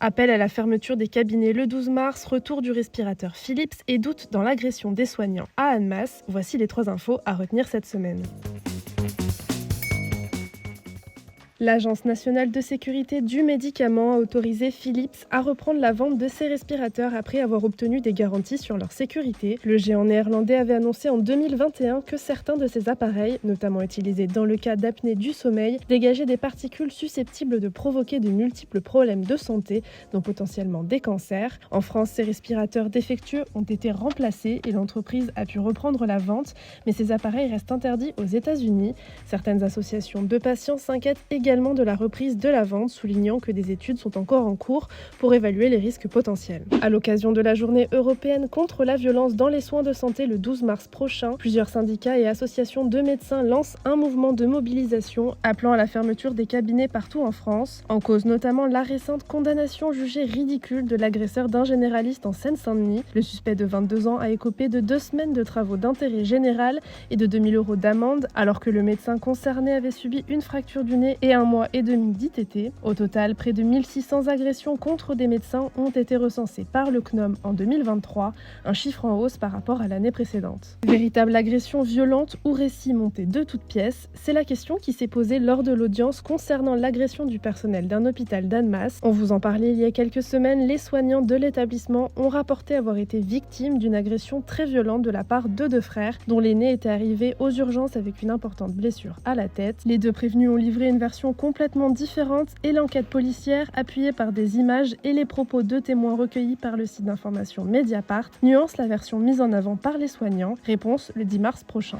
Appel à la fermeture des cabinets le 12 mars, retour du respirateur Philips et doute dans l'agression des soignants à Annemasse. Voici les 3 infos à retenir cette semaine. L'Agence nationale de sécurité du médicament a autorisé Philips à reprendre la vente de ses respirateurs après avoir obtenu des garanties sur leur sécurité. Le géant néerlandais avait annoncé en 2021 que certains de ces appareils, notamment utilisés dans le cas d'apnée du sommeil, dégageaient des particules susceptibles de provoquer de multiples problèmes de santé, dont potentiellement des cancers. En France, ces respirateurs défectueux ont été remplacés et l'entreprise a pu reprendre la vente, mais ces appareils restent interdits aux États-Unis. Certaines associations de patients s'inquiètent également de la reprise de la vente, soulignant que des études sont encore en cours pour évaluer les risques potentiels. À l'occasion de la journée européenne contre la violence dans les soins de santé le 12 mars prochain, plusieurs syndicats et associations de médecins lancent un mouvement de mobilisation appelant à la fermeture des cabinets partout en France. En cause notamment la récente condamnation jugée ridicule de l'agresseur d'un généraliste en Seine-Saint-Denis. Le suspect de 22 ans a écopé de 2 semaines de travaux d'intérêt général et de 2 000 € d'amende, alors que le médecin concerné avait subi une fracture du nez et 1 mois et demi d'ITT. Au total, près de 1600 agressions contre des médecins ont été recensées par le CNOM en 2023, un chiffre en hausse par rapport à l'année précédente. Véritable agression violente ou récit monté de toutes pièces, c'est la question qui s'est posée lors de l'audience concernant l'agression du personnel d'un hôpital d'Annemasse. On vous en parlait il y a quelques semaines, les soignants de l'établissement ont rapporté avoir été victimes d'une agression très violente de la part de 2 frères, dont l'aîné était arrivé aux urgences avec une importante blessure à la tête. Les 2 prévenus ont livré une version complètement différente et l'enquête policière, appuyée par des images et les propos de témoins recueillis par le site d'information Mediapart, nuance la version mise en avant par les soignants. Réponse le 10 mars prochain.